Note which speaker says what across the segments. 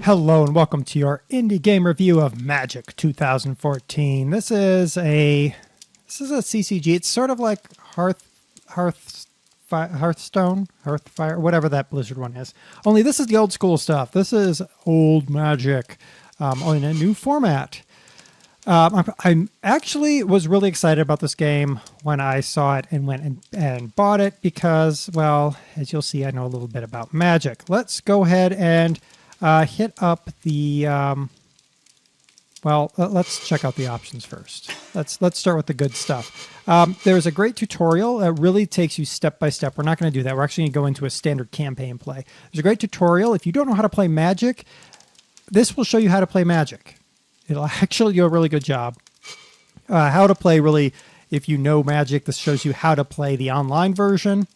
Speaker 1: Hello and welcome to your indie game review of Magic 2014. This is a CCG. It's sort of like Hearthstone, Hearthfire, whatever that Blizzard one is. Only this is the old school stuff. This is old Magic in a new format. I actually was really excited about this game when I saw it and went and bought it because, well, as you'll see, I know a little bit about Magic. Let's go ahead and hit up the, let's check out the options first. Let's start with the good stuff. There's a great tutorial that really takes you step by step. We're not going to do that. We're actually going to go into a standard campaign play. There's a great tutorial. If you don't know how to play Magic, this will show you how to play Magic. It'll actually do a really good job. How to play, really, if you know Magic, this shows you how to play the online version.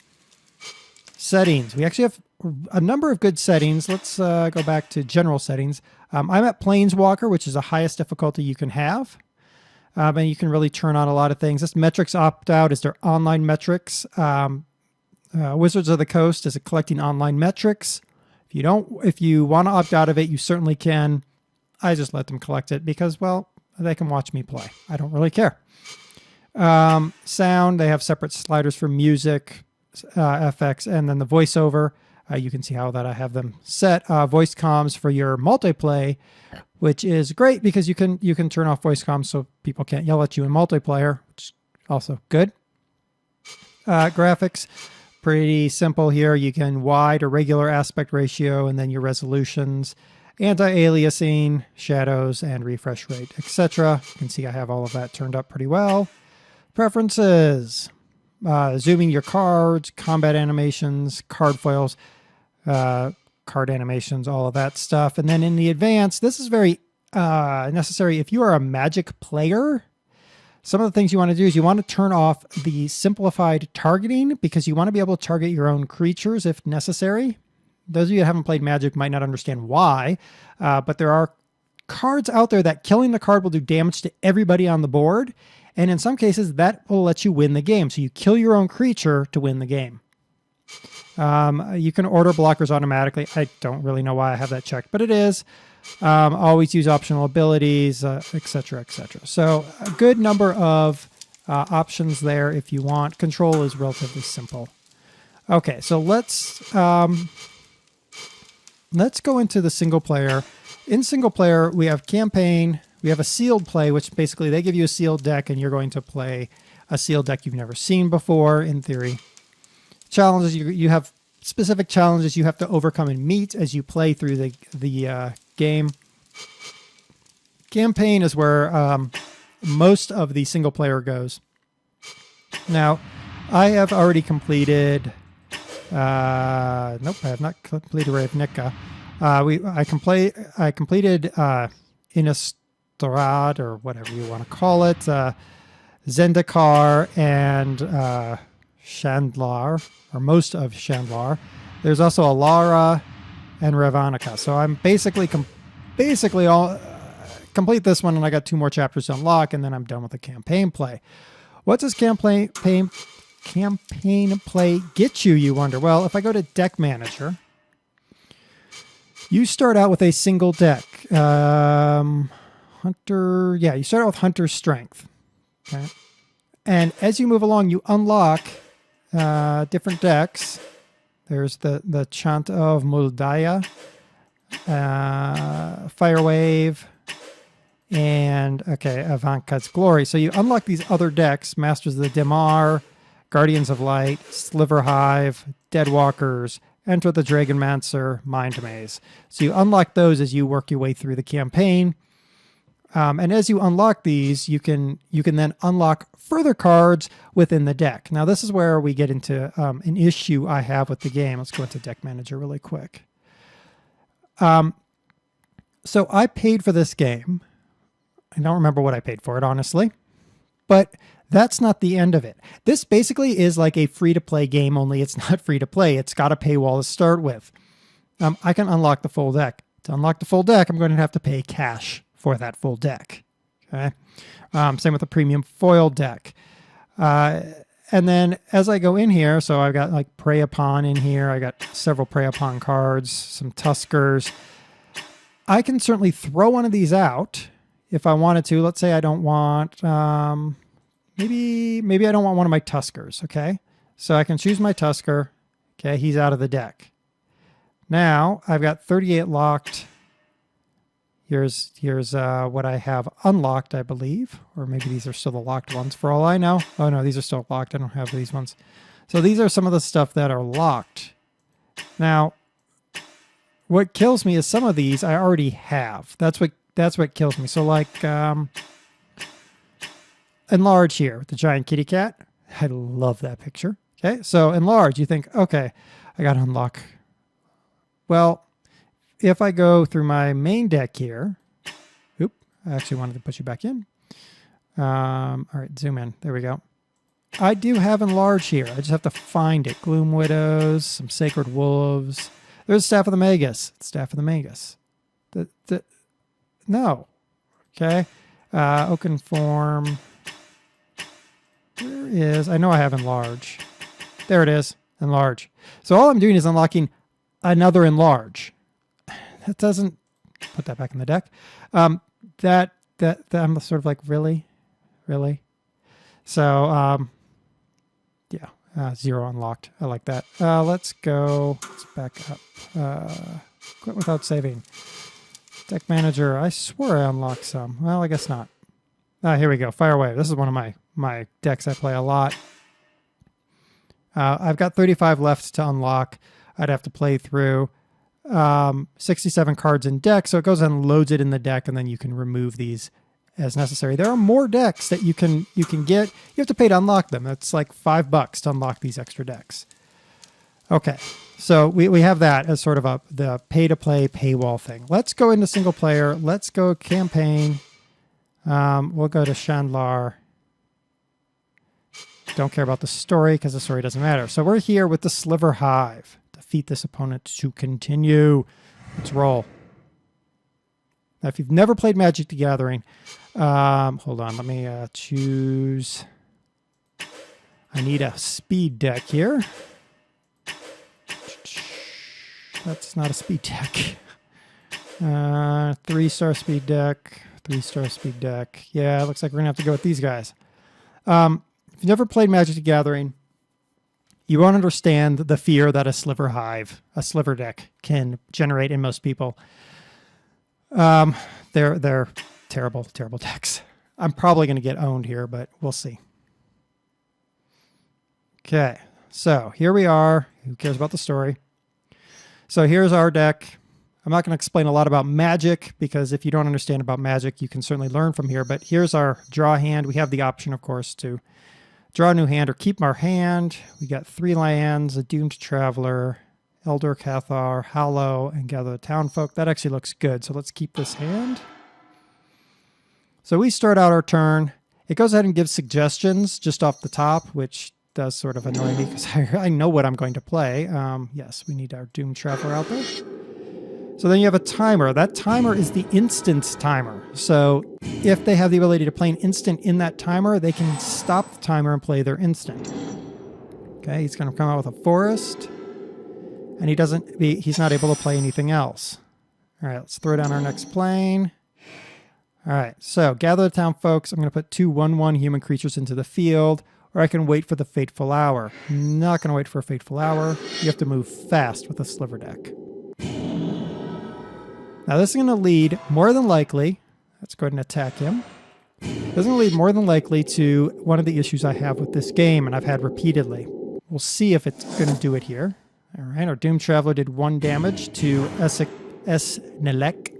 Speaker 1: Settings. We actually have a number of good settings. Let's go back to general settings. I'm at Planeswalker, which is the highest difficulty you can have. And you can really turn on a lot of things. This metrics opt-out is their online metrics. Wizards of the Coast is collecting online metrics. If you want to opt out of it, you certainly can. I just let them collect it because, well, they can watch me play. I don't really care. Sound, they have separate sliders for music, FX, and then the voiceover. You can see how that I have them set. Voice comms for your multiplayer, which is great because you can turn off voice comms so people can't yell at you in multiplayer, which is also good. Graphics, pretty simple here. You can wide or regular aspect ratio, and then your resolutions, anti-aliasing, shadows, and refresh rate, etc. You can see I have all of that turned up pretty well. Preferences, zooming your cards, combat animations, card foils, card animations, all of that stuff. And then in the advanced, this is very necessary. If you are a Magic player, some of the things you want to do is you want to turn off the simplified targeting because you want to be able to target your own creatures if necessary. Those of you that haven't played Magic might not understand why, but there are cards out there that killing the card will do damage to everybody on the board. And in some cases, that will let you win the game. So you kill your own creature to win the game. You can order blockers automatically. I don't really know why I have that checked, but it is. Always use optional abilities, etc., etc. So a good number of options there if you want. Control is relatively simple. Okay, so let's go into the single player. In single player, we have campaign. We have a sealed play, which basically they give you a sealed deck and you're going to play a sealed deck you've never seen before, in theory. Challenges, you have specific challenges you have to overcome and meet as you play through the game. Campaign is where most of the single player goes. Now, I have already completed... nope, I have not completed Ravnica. I completed Innistrad, or whatever you want to call it, Zendikar, and Chandlar, or most of Chandlar. There's also Alara and Ravnica. So I'm basically all complete this one, and I got 2 more chapters to unlock, and then I'm done with the campaign play. What does campaign play get you, you wonder? Well, if I go to Deck Manager, you start out with a single deck. You start out with Hunter's Strength. Okay? And as you move along, you unlock different decks. There's the Chant of Muldaya, Firewave, and, Avankat's Glory. So you unlock these other decks, Masters of the Dimar, Guardians of Light, Sliver Hive, Deadwalkers, Enter the Dragonmancer, Mind Maze. So you unlock those as you work your way through the campaign. And as you unlock these, you can then unlock further cards within the deck. Now, this is where we get into an issue I have with the game. Let's go into Deck Manager really quick. So I paid for this game. I don't remember what I paid for it, honestly. But that's not the end of it. This basically is like a free-to-play game, only it's not free-to-play. It's got a paywall to start with. I can unlock the full deck. To unlock the full deck, I'm going to have to pay cash for that full deck. Okay. Same with the premium foil deck. And then as I go in here, so I've got like Prey Upon in here. I got several Prey Upon cards, some Tuskers. I can certainly throw one of these out if I wanted to. Let's say I don't want, maybe I don't want one of my Tuskers, okay? So I can choose my Tusker. Okay, he's out of the deck. Now I've got 38 locked. Here's what I have unlocked, I believe. Or maybe these are still the locked ones for all I know. Oh no, these are still locked. I don't have these ones. So these are some of the stuff that are locked. Now, what kills me is some of these I already have. That's what kills me. So like enlarge here with the giant kitty cat. I love that picture. Okay, so enlarge, you think, okay, I got to unlock. Well, if I go through my main deck here, oop, I actually wanted to put you back in. All right, zoom in. There we go. I do have enlarge here. I just have to find it. Gloom Widows, some Sacred Wolves. There's Staff of the Magus. It's Staff of the Magus. No. Okay. Oaken Form. Where is... I know I have enlarge. There it is. Enlarge. So all I'm doing is unlocking another enlarge. That doesn't... Put that back in the deck. That I'm sort of like, really? Really? So, yeah. 0 unlocked. I like that. Let's go. Let's back up. Quit without saving. Deck manager. I swore I unlocked some. Well, I guess not. Here we go. Fire away. This is one of my decks I play a lot. I've got 35 left to unlock. I'd have to play through 67 cards in deck. So it goes and loads it in the deck, and then you can remove these as necessary. There are more decks that you can get. You have to pay to unlock them. It's like $5 to unlock these extra decks. Okay, so we have that as sort of the pay-to-play paywall thing. Let's go into single player. Let's go campaign. We'll go to Chandlar. Don't care about the story because the story doesn't matter. So we're here with the Sliver Hive. Defeat this opponent to continue. Let's roll. Now, if you've never played Magic the Gathering, hold on, let me choose. I need a speed deck here. That's not a speed deck. 3-star speed deck, 3-star speed deck. Yeah, it looks like we're going to have to go with these guys. If you've never played Magic the Gathering, you won't understand the fear that a Sliver Hive, a Sliver deck, can generate in most people. They're terrible, terrible decks. I'm probably going to get owned here, but we'll see. Okay, so here we are. Who cares about the story? So here's our deck. I'm not going to explain a lot about Magic because if you don't understand about Magic, you can certainly learn from here. But here's our draw hand. We have the option, of course, to draw a new hand or keep our hand. We got 3 lands, a Doomed Traveler, Elder Cathar, Hallow, and Gather the Townfolk. That actually looks good. So let's keep this hand. So we start out our turn. It goes ahead and gives suggestions just off the top, which does sort of annoy me because I know what I'm going to play. Yes, we need our Doomed Traveler out there. So then you have a timer. That timer is the instance timer. So if they have the ability to play an instant in that timer, they can stop the timer and play their instant. Okay, he's going to come out with a forest. And he's not able to play anything else. All right, let's throw down our next plane. All right, so Gather the Town Folks. I'm going to put 2 1/1 human creatures into the field, or I can wait for the Fateful Hour. I'm not going to wait for a Fateful Hour. You have to move fast with a Sliver deck. Now this is going to lead, more than likely, let's go ahead and attack him. This is going to lead more than likely to one of the issues I have with this game, and I've had repeatedly. We'll see if it's going to do it here. All right, our Doomed Traveler did 1 damage to Esnelek.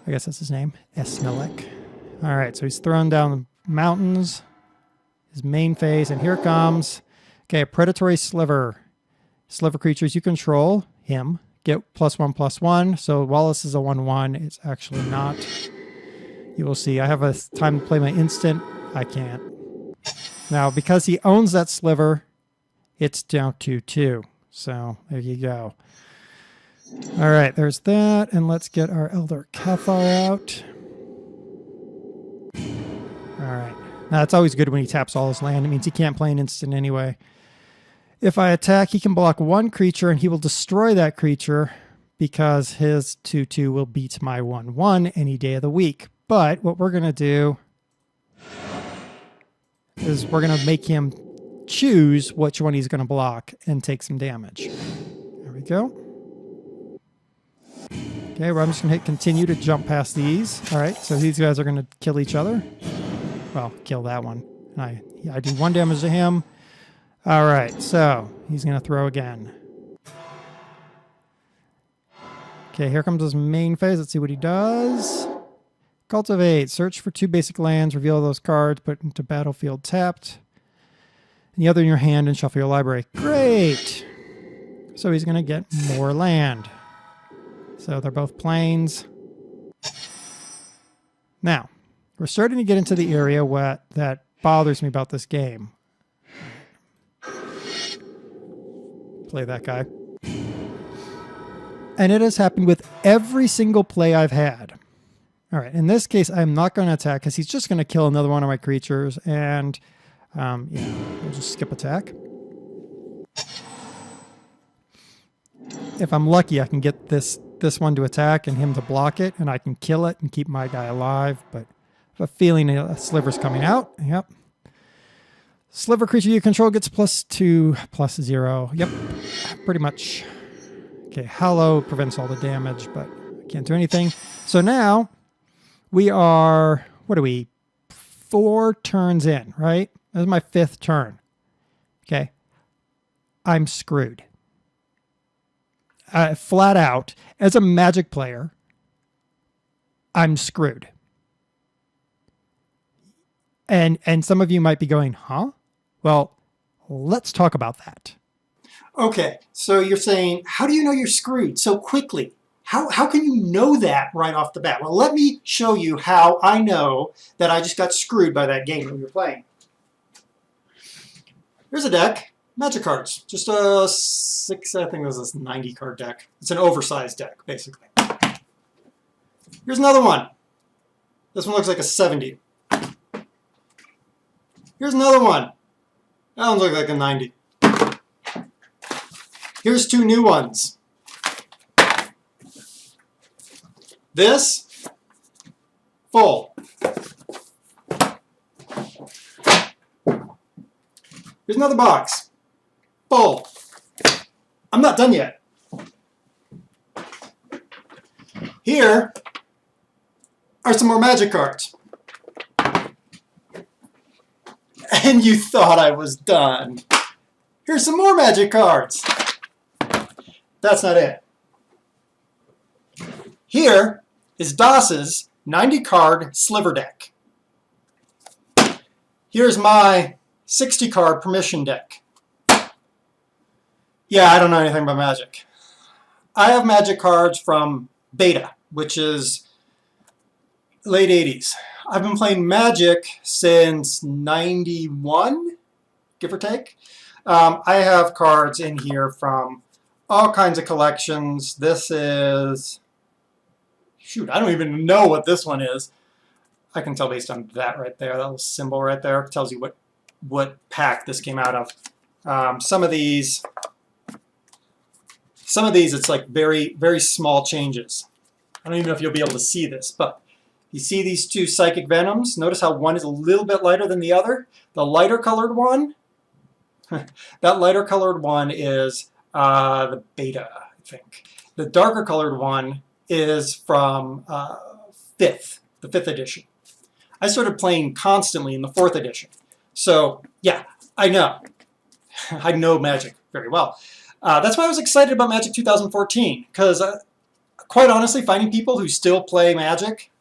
Speaker 1: I guess that's his name, Esnelek. All right, so he's thrown down the mountains, his main phase, and here comes, okay, Predatory Sliver. Sliver creatures you control, him, get +1/+1. So Wallace is a 1/1. It's actually not. You will see. I have a time to play my instant. I can't. Now, because he owns that Sliver, it's down to 2. So there you go. All right, there's that. And let's get our Elder Cathar out. All right. Now, it's always good when he taps all his land. It means he can't play an instant anyway. If I attack, he can block 1 creature, and he will destroy that creature because his 2/2 will beat my 1/1 any day of the week. But what we're going to do is we're going to make him choose which one he's going to block and take some damage. There we go. Okay, well, I'm just going to hit continue to jump past these. All right, so these guys are going to kill each other. Well, kill that one. And I do 1 damage to him. All right, so he's going to throw again. Okay, here comes his main phase. Let's see what he does. Cultivate. Search for 2 basic lands. Reveal those cards. Put into battlefield tapped. And the other in your hand and shuffle your library. Great! So he's going to get more land. So they're both plains. Now, we're starting to get into the area that bothers me about this game. Play that guy. And it has happened with every single play I've had. All right, in this case, I'm not going to attack because he's just going to kill another one of my creatures. And, we'll just skip attack. If I'm lucky, I can get this one to attack and him to block it, and I can kill it and keep my guy alive. But I have a feeling a sliver's coming out. Yep. Sliver creature you control gets +2, +0. Yep, pretty much. Okay, Hallow prevents all the damage, but I can't do anything. So now we are, 4 turns in, right? This is my 5th turn. Okay, I'm screwed. Flat out, as a Magic player, I'm screwed. And some of you might be going, huh? Well, let's talk about that. Okay, so you're saying, how do you know you're screwed so quickly? How can you know that right off the bat? Well, let me show you how I know that I just got screwed by that game that we were playing. Here's a deck, Magic cards. Just a 6, I think it was this 90 card deck. It's an oversized deck, basically. Here's another one. This one looks like a 70. Here's another one. That one looks like a 90. Here's 2 new ones. This, full. Here's another box, full. I'm not done yet. Here are some more Magic cards. And you thought I was done. Here's some more Magic cards. That's not it. Here is DOS's 90-card sliver deck. Here's my 60-card permission deck. Yeah, I don't know anything about Magic. I have Magic cards from Beta, which is late 80s. I've been playing Magic since 91, give or take. I have cards in here from all kinds of collections. This is, shoot, I don't even know what this one is. I can tell based on that right there, that little symbol right there. It tells you what pack this came out of. Some of these, it's like very, very small changes. I don't even know if you'll be able to see this, but you see these 2 Psychic Venoms? Notice how one is a little bit lighter than the other? The lighter colored one, that lighter colored one is the Beta, I think. The darker colored one is from the 5th edition. I started playing constantly in the 4th edition. So, yeah, I know. I know Magic very well. That's why I was excited about Magic 2014, because quite honestly, finding people who still play Magic,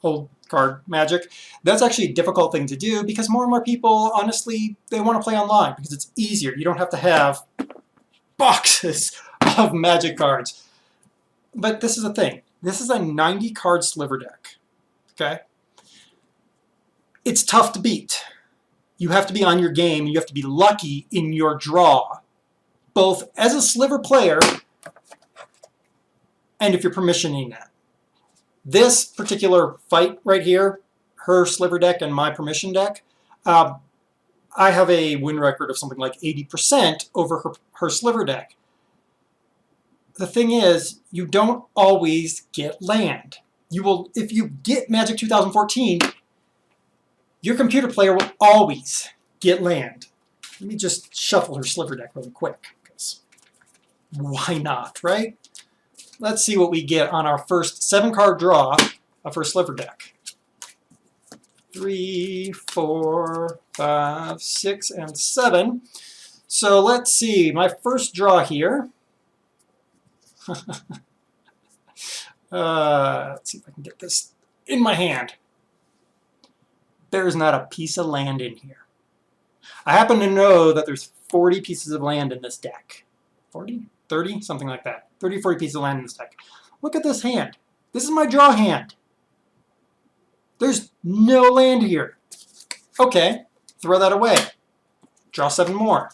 Speaker 1: old card Magic, that's actually a difficult thing to do because more and more people, honestly, they want to play online because it's easier. You don't have to have boxes of Magic cards. But this is the thing. This is a 90-card sliver deck. Okay? It's tough to beat. You have to be on your game, and you have to be lucky in your draw, both as a sliver player and if you're permissioning that. This particular fight right here, her sliver deck and my permission deck, I have a win record of something like 80% over her sliver deck.
Speaker 2: the thing is, you don't always get land. You will, if you get Magic 2014, your computer player will always get land. Let me just shuffle her sliver deck really quick, because why not, right? Let's see what we get on our first 7-card draw of her sliver deck. 3, 4, 5, 6, and 7. So let's see, my first draw here. Let's see if I can get this in my hand. There's not a piece of land in here. I happen to know that there's 40 pieces of land in this deck. 40? 30? Something like that. 30, 40 pieces of land in this deck. Look at this hand. This is my draw hand. There's no land here. Okay, throw that away. Draw 7 more.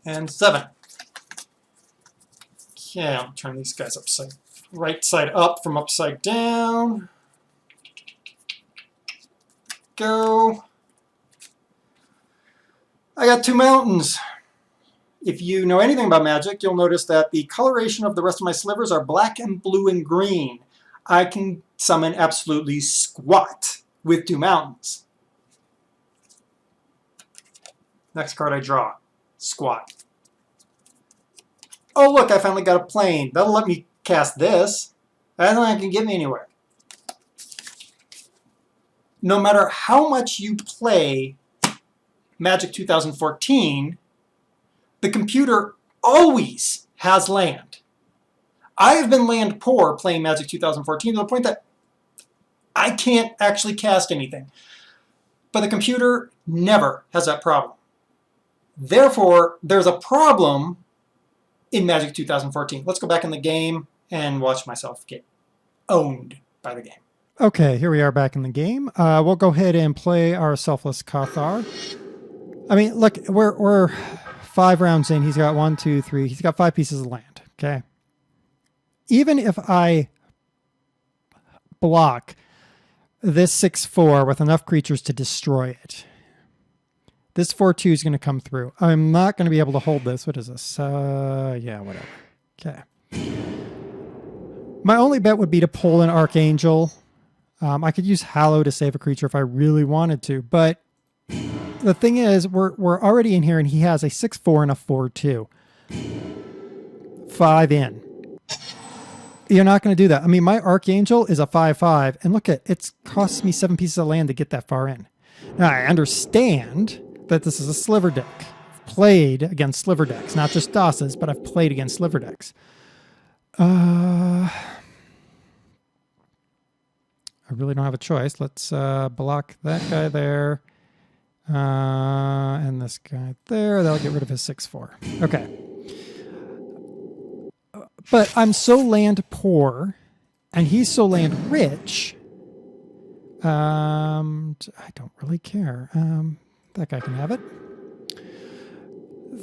Speaker 2: And 7. Okay, I'll turn these guys right side up from upside down. Go. I got 2 mountains. If you know anything about Magic, you'll notice that the coloration of the rest of my slivers are black and blue and green. I can summon absolutely squat with 2 mountains. Next card I draw. Squat. Oh look, I finally got a plane. That'll let me cast this. I don't think it can get me anywhere. No matter how much you play Magic 2014, the computer always has land. I have been land poor playing Magic 2014 to the point that I can't actually cast anything. But the computer never has that problem. Therefore, there's a problem in Magic 2014. Let's go back in the game and watch myself get owned by the game.
Speaker 1: Okay, here we are back in the game. We'll go ahead and play our Selfless Cathar. I mean, look, we're 5 rounds in. He's got 1, 2, 3. He's got 5 pieces of land. Okay. Even if I block this 6/4 with enough creatures to destroy it, this 4/2 is going to come through. I'm not going to be able to hold this. What is this? Yeah, whatever. Okay. My only bet would be to pull an Archangel. I could use Hallow to save a creature if I really wanted to, but the thing is, we're already in here, and he has a 6/4 and a 4/2. 5 in. You're not going to do that. I mean, my Archangel is a 5/5, and look at it's cost me 7 pieces of land to get that far in. Now, I understand that this is a sliver deck. I've played against sliver decks, not just DOSes, but I've played against sliver decks. I really don't have a choice. Let's block that guy there. And this guy there. That'll get rid of his 6/4. Okay. But I'm so land poor, and he's so land rich. I don't really care. That guy can have it.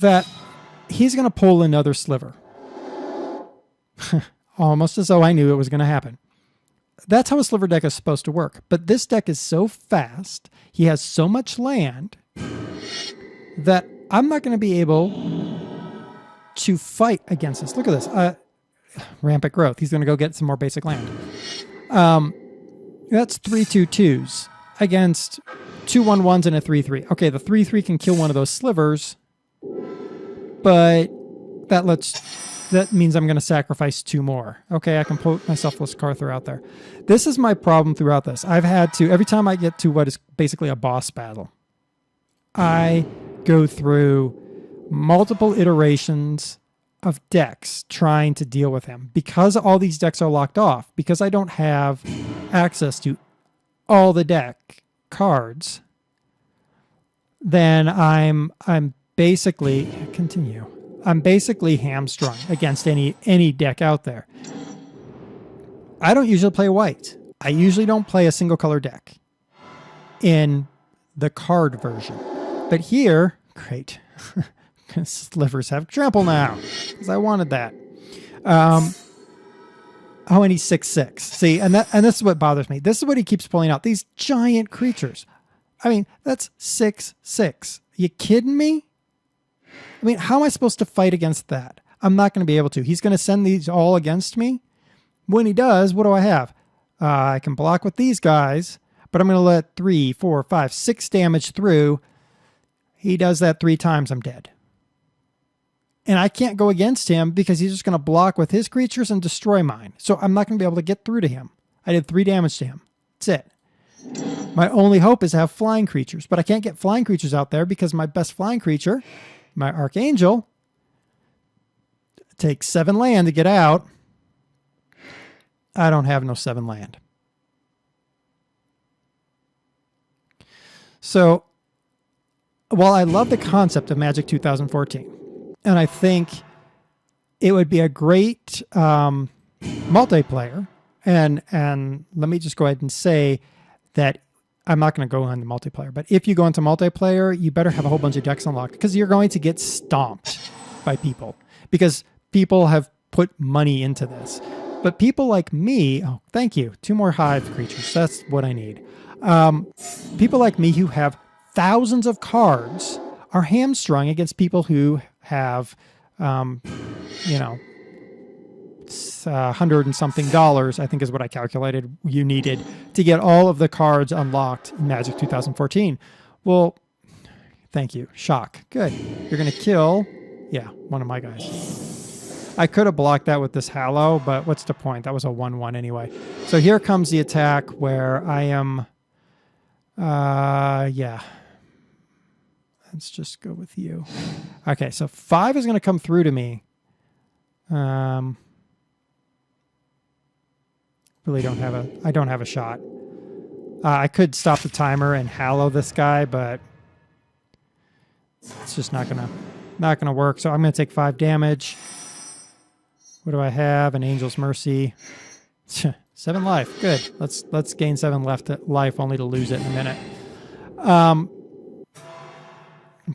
Speaker 1: That he's going to pull another sliver. Almost as though I knew it was going to happen. That's how a sliver deck is supposed to work. But this deck is so fast, he has so much land, that I'm not going to be able to fight against this. Look at this. Rampant growth. He's going to go get some more basic land. That's 3 2/2s against 2 1/1s and a 3/3. Okay, the 3/3 can kill one of those slivers, but that means I'm going to sacrifice 2 more. Okay, I can put my Selfless Cathar out there. This is my problem throughout this. I've had to, every time I get to what is basically a boss battle, I go through multiple iterations of decks trying to deal with him. Because all these decks are locked off, because I don't have access to all the deck cards, then I'm basically, continue. I'm basically hamstrung against any deck out there. I don't usually play white. I usually don't play a single color deck in the card version. But here, great. Slivers have trample now, because I wanted that. Oh, and he's 6/6. See, and this is what bothers me. This is what he keeps pulling out. These giant creatures. I mean, that's 6/6. You kidding me? I mean, how am I supposed to fight against that? I'm not going to be able to. He's going to send these all against me. When he does, what do I have? I can block with these guys, but I'm going to let 3, 4, 5, 6 damage through. He does that 3 times, I'm dead. And I can't go against him because he's just going to block with his creatures and destroy mine. So I'm not going to be able to get through to him. I did 3 damage to him. That's it. My only hope is to have flying creatures, but I can't get flying creatures out there because my best flying creature, my Archangel, takes 7 land to get out. I don't have no 7 land. So while I love the concept of Magic 2014, and I think it would be a great multiplayer, and let me just go ahead and say that I'm not going to go on the multiplayer, but if you go into multiplayer, you better have a whole bunch of decks unlocked because you're going to get stomped by people because people have put money into this. But people like me, oh, thank you, 2 more hive creatures. That's what I need. People like me who have thousands of cards are hamstrung against people who have, $100 and something, I think is what I calculated you needed to get all of the cards unlocked in Magic 2014. Well, thank you. Shock. Good. You're going to kill, one of my guys. I could have blocked that with this Hallow, but what's the point? That was a 1-1 anyway. So here comes the attack where I am, let's just go with you. Okay, so 5 is going to come through to me. Really I don't have a shot. I could stop the timer and Hallow this guy, but it's just not gonna work. So I'm gonna take 5 damage. What do I have? An Angel's Mercy. 7 life. Good. Let's gain 7 life only to lose it in a minute.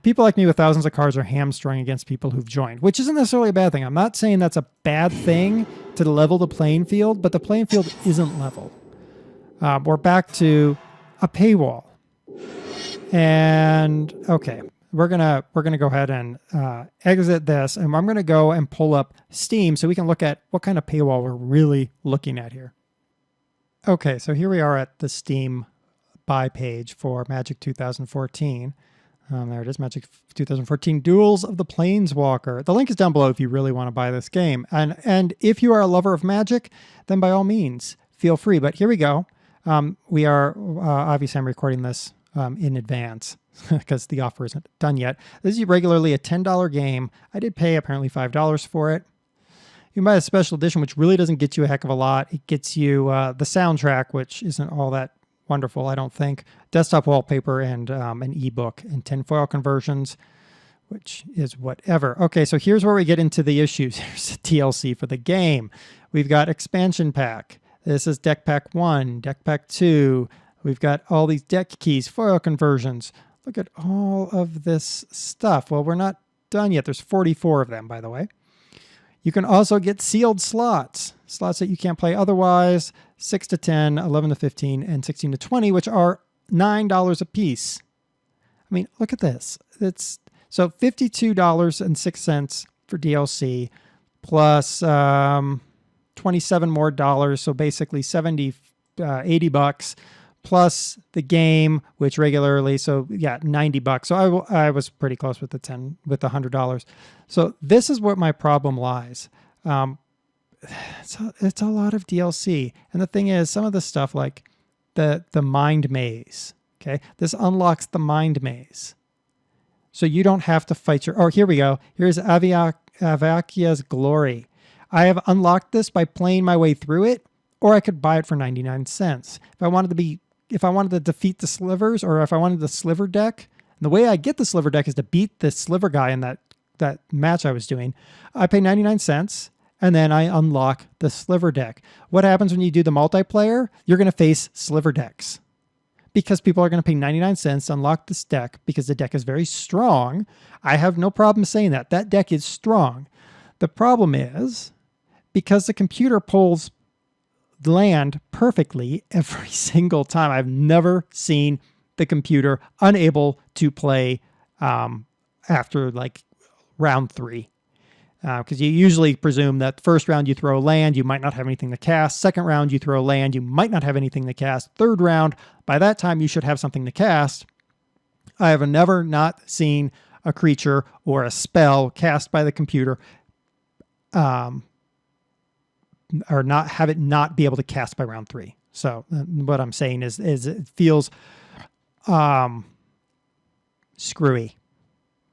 Speaker 1: People like me with thousands of cards are hamstrung against people who've joined, which isn't necessarily a bad thing. I'm not saying that's a bad thing to level the playing field, but the playing field isn't level. We're back to a paywall. And okay, we're gonna go ahead and exit this, and I'm gonna go and pull up Steam so we can look at what kind of paywall we're really looking at here. Okay, so here we are at the Steam buy page for Magic 2014. There it is, Magic 2014 Duels of the Planeswalker. The link is down below if you really want to buy this game. And if you are a lover of Magic, then by all means, feel free. But here we go. We are, obviously I'm recording this in advance because the offer isn't done yet. This is regularly a $10 game. I did pay apparently $5 for it. You can buy a special edition, which really doesn't get you a heck of a lot. It gets you the soundtrack, which isn't all that wonderful, I don't think. Desktop wallpaper and an ebook and tinfoil conversions, which is whatever. Okay, so here's where we get into the issues. Here's the DLC for the game. We've got expansion pack. This is deck pack 1, deck pack 2. We've got all these deck keys, foil conversions. Look at all of this stuff. Well, we're not done yet. There's 44 of them, by the way. You can also get sealed slots that you can't play otherwise, 6 to 10, 11 to 15, and 16 to 20, which are $9 a piece. I mean, look at this. It's so $52.06 for DLC plus 27 more dollars, so basically 80 bucks plus the game, which regularly, so yeah, 90 bucks. So I was pretty close with the $100. So this is where my problem lies. It's a lot of DLC. And the thing is, some of the stuff like the Mind Maze, okay? This unlocks the Mind Maze. So you don't have to fight your... Oh, here we go. Here's Avakia's Glory. I have unlocked this by playing my way through it, or I could buy it for 99 cents. If I wanted to defeat the slivers, or if I wanted the sliver deck, and the way I get the sliver deck is to beat the sliver guy in that match I was doing. I pay 99 cents, and then I unlock the sliver deck. What happens when you do the multiplayer? You're going to face sliver decks. Because people are going to pay 99 cents to unlock this deck, because the deck is very strong. I have no problem saying that. That deck is strong. The problem is, because the computer pulls land perfectly every single time. I've never seen the computer unable to play after like round 3. Because you usually presume that first round you throw land, you might not have anything to cast. Second round you throw land, you might not have anything to cast. Third round, by that time you should have something to cast. I have never not seen a creature or a spell cast by the computer or not have it not be able to cast by round 3. So what I'm saying is it feels screwy.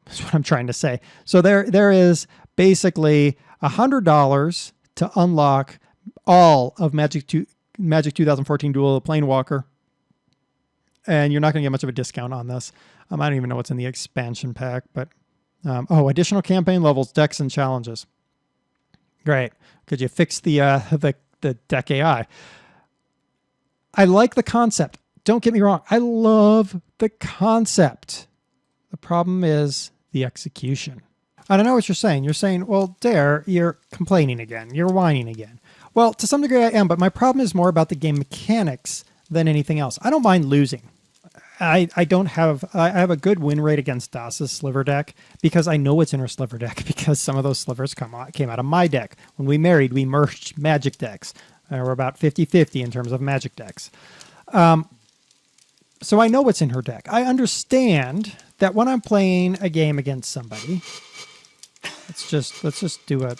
Speaker 1: That's what I'm trying to say. So there is basically $100 to unlock all of Magic 2014 Duel of the Planewalker. And you're not going to get much of a discount on this. I don't even know what's in the expansion pack, but additional campaign levels, decks, and challenges. Great. Could you fix the deck AI? I like the concept. Don't get me wrong. I love the concept. The problem is the execution. I don't know what you're saying. You're saying, well, Dare, you're complaining again. You're whining again. Well, to some degree I am, but my problem is more about the game mechanics than anything else. I don't mind losing. I have a good win rate against Das's sliver deck because I know what's in her sliver deck because some of those slivers came out of my deck. When we married, we merged magic decks. We're about 50-50 in terms of magic decks. So I know what's in her deck. I understand that when I'm playing a game against somebody, let's just do a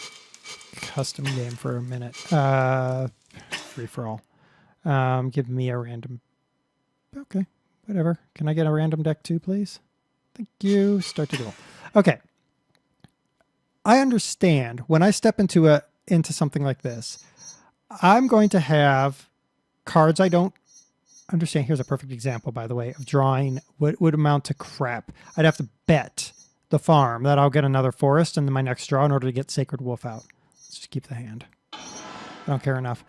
Speaker 1: custom game for a minute. Free for all. Give me a random. Okay, whatever. Can I get a random deck too, please? Thank you. Start to duel. Okay. I understand when I step into something like this, I'm going to have cards I don't understand. Here's a perfect example, by the way, of drawing what would amount to crap. I'd have to bet the farm that I'll get another forest in my next draw in order to get Sacred Wolf out. Let's just keep the hand. I don't care enough.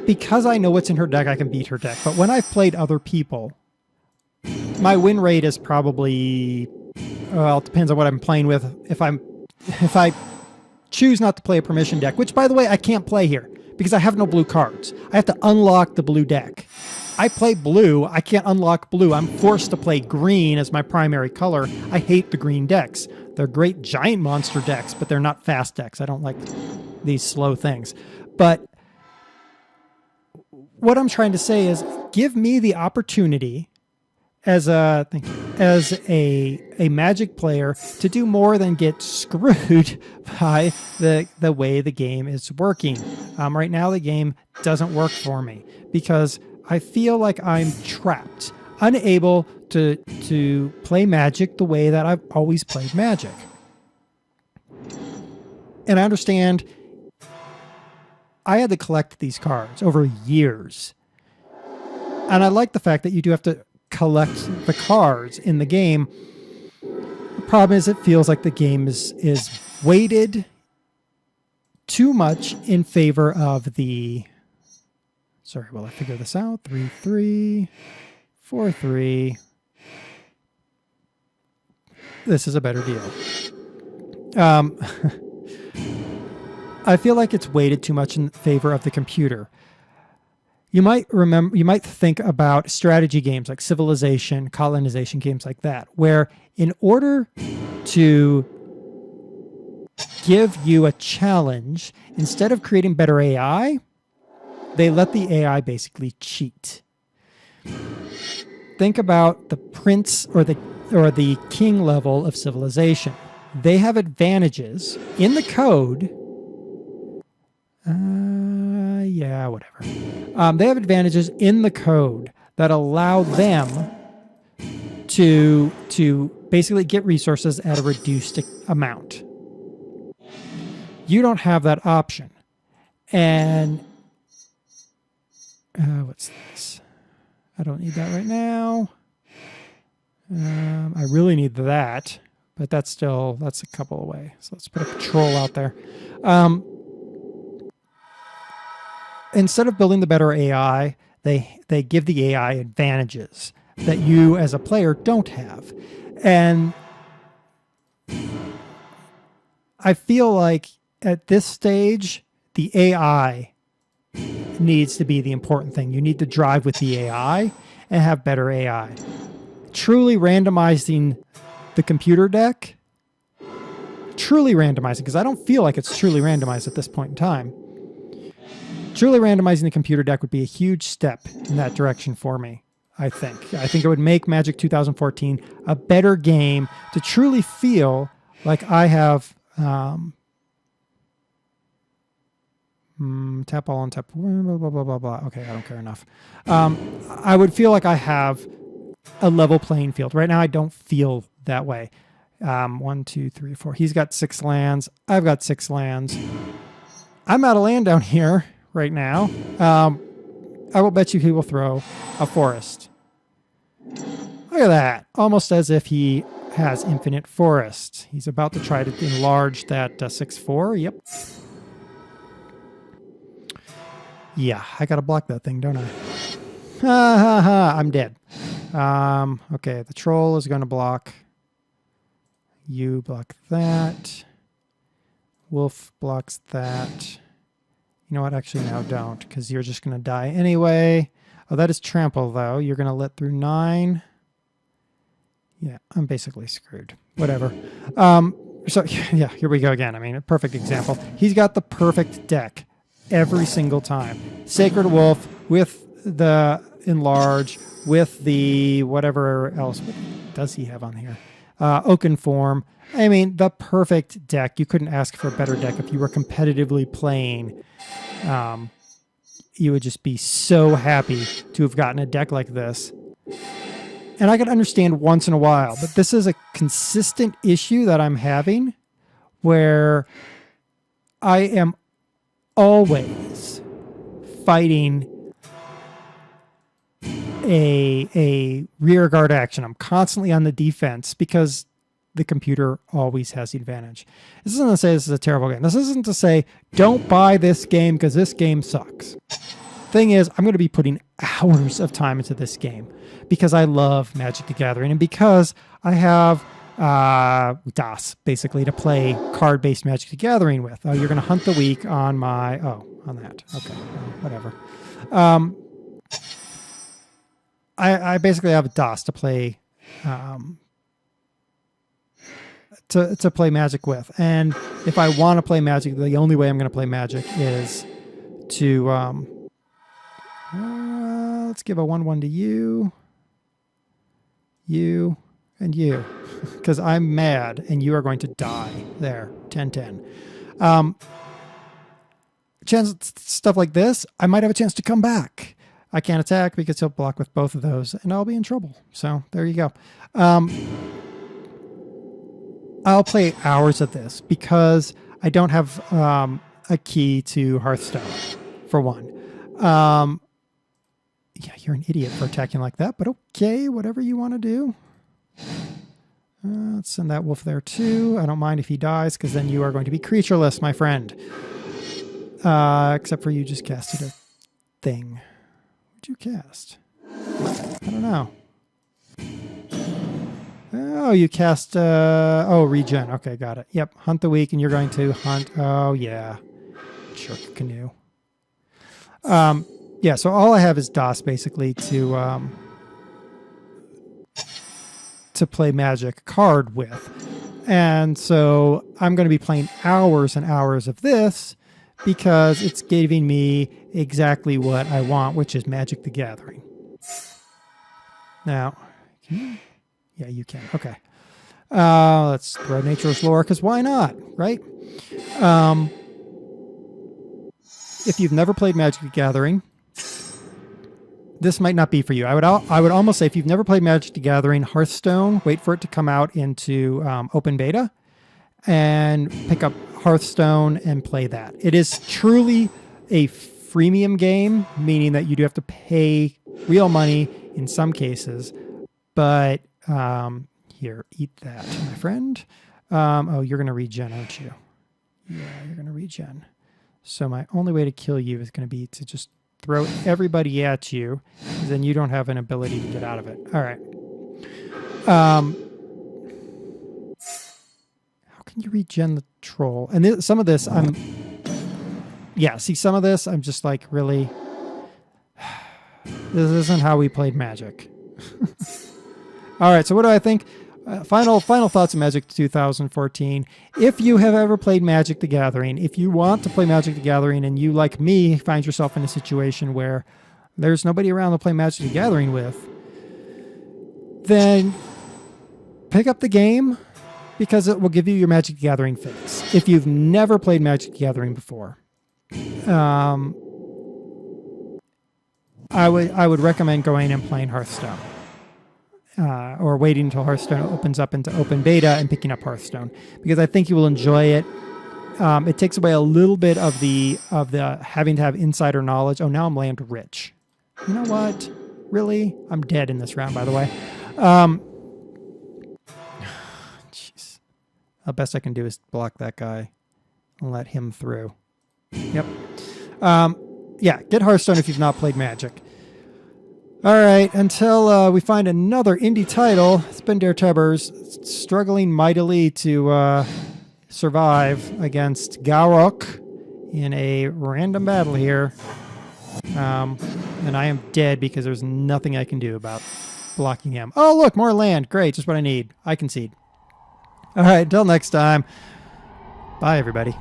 Speaker 1: Because I know what's in her deck, I can beat her deck. But when I've played other people, my win rate is probably, well, it depends on what I'm playing with. If I choose not to play a permission deck, which, by the way, I can't play here because I have no blue cards. I have to unlock the blue deck. I play blue. I can't unlock blue. I'm forced to play green as my primary color. I hate the green decks. They're great giant monster decks, but they're not fast decks. I don't like these slow things. But what I'm trying to say is give me the opportunity as a Magic player to do more than get screwed by the way the game is working. Right now, the game doesn't work for me because I feel like I'm trapped, unable to play Magic the way that I've always played Magic. And I understand I had to collect these cards over years. And I like the fact that you do have to collect the cards in the game. The problem is it feels like the game is weighted too much in favor of the... Sorry, will I figure this out? 3-3, 4-3. This is a better deal. I feel like it's weighted too much in favor of the computer. You might think about strategy games like Civilization, colonization games like that, where in order to give you a challenge, instead of creating better AI, they let the AI basically cheat. Think about the prince or the king level of Civilization. They have advantages in the code. Yeah, whatever. They have advantages in the code that allow them to basically get resources at a reduced amount. You don't have that option. And what's this? I don't need that right now. I really need that, but that's a couple away. So let's put a patrol out there. Instead of building the better AI, they give the AI advantages that you as a player don't have. And I feel like at this stage, the AI needs to be the important thing. You need to drive with the AI and have better AI. truly randomizing the computer deck, truly randomizing, because I don't feel like it's truly randomized at this point in time. Truly randomizing the computer deck would be a huge step in that direction for me, I think. I think it would make Magic 2014 a better game to truly feel like I have tap all and tap blah, blah, blah, blah, blah. Okay, I don't care enough. I would feel like I have a level playing field. Right now, I don't feel that way. 1, 2, 3, 4. He's got 6 lands. I've got 6 lands. I'm out of land down here right now. I will bet you he will throw a forest. Look at that. Almost as if he has infinite forest. He's about to try to enlarge that 6/4. Yep. Yeah, I got to block that thing, don't I? Ha ha ha, I'm dead. Okay, the troll is going to block. You block that. Wolf blocks that. You know what? Actually, no, don't, because you're just going to die anyway. Oh, that is trample, though. You're going to let through 9. Yeah, I'm basically screwed. Whatever. So, yeah, here we go again. I mean, a perfect example. He's got the perfect deck every single time. Sacred Wolf with the Enlarge, with the whatever else. What does he have on here? Oaken Form. I mean, the perfect deck. You couldn't ask for a better deck if you were competitively playing. You would just be so happy to have gotten a deck like this. And I can understand once in a while, but this is a consistent issue that I'm having where I am always fighting a rear guard action. I'm constantly on the defense because the computer always has the advantage. This isn't to say this is a terrible game. This isn't to say don't buy this game because this game sucks. Thing is, I'm going to be putting hours of time into this game because I love Magic the Gathering and because I have DOS basically to play card-based Magic the Gathering with. Oh, you're going to hunt the weak on my... Oh, on that. Okay, whatever. I basically have DOS to play to play Magic with. And if I want to play Magic, the only way I'm going to play Magic is to... let's give a 1/1 to you, and you, because I'm mad and you are going to die. There, 10-10. Chance stuff like this, I might have a chance to come back. I can't attack because he'll block with both of those, and I'll be in trouble. So there you go. I'll play hours of this because I don't have a key to Hearthstone, for one. Yeah, you're an idiot for attacking like that, but okay, whatever you want to do. Let's send that wolf there too. I don't mind if he dies, because then you are going to be creatureless, my friend. Except for you just casted a thing. What'd you cast? I don't know. Oh, you cast... oh, regen. Okay, got it. Yep, hunt the weak, and you're going to hunt... Oh, yeah. Shirk Canoe. Yeah, so all I have is DOS basically to play Magic card with. And so I'm going to be playing hours and hours of this because it's giving me exactly what I want, which is Magic the Gathering. Now, can you? Yeah, you can. Okay. Let's throw Nature's Lore, because why not, right? If you've never played Magic the Gathering, this might not be for you. I would almost say if you've never played Magic the Gathering, Hearthstone, wait for it to come out into open beta and pick up Hearthstone and play that. It is truly a freemium game, meaning that you do have to pay real money in some cases. But here, eat that, my friend. Oh, you're going to regen, aren't you? Yeah, you're going to regen. So my only way to kill you is going to be to just throw everybody at you, then you don't have an ability to get out of it. All right. How can you regen the troll? And some of this, some of this, I'm just like, really? This isn't how we played Magic. All right, so what do I think? Final thoughts of Magic 2014. If you have ever played Magic the Gathering, if you want to play Magic the Gathering and you, like me, find yourself in a situation where there's nobody around to play Magic the Gathering with, then pick up the game because it will give you your Magic the Gathering fix. If you've never played Magic the Gathering before, I would recommend going and playing Hearthstone. Or waiting until Hearthstone opens up into open beta and picking up Hearthstone, because I think you will enjoy it. It takes away a little bit of the having to have insider knowledge. Oh, now I'm land rich. You know what? Really? I'm dead in this round, by the way. Jeez. The best I can do is block that guy and let him through. Yep. Yeah, get Hearthstone if you've not played Magic. All right, until we find another indie title, it's been DerTebbers, struggling mightily to survive against Garok in a random battle here. And I am dead because there's nothing I can do about blocking him. Oh, look, more land. Great, just what I need. I concede. All right, until next time. Bye, everybody.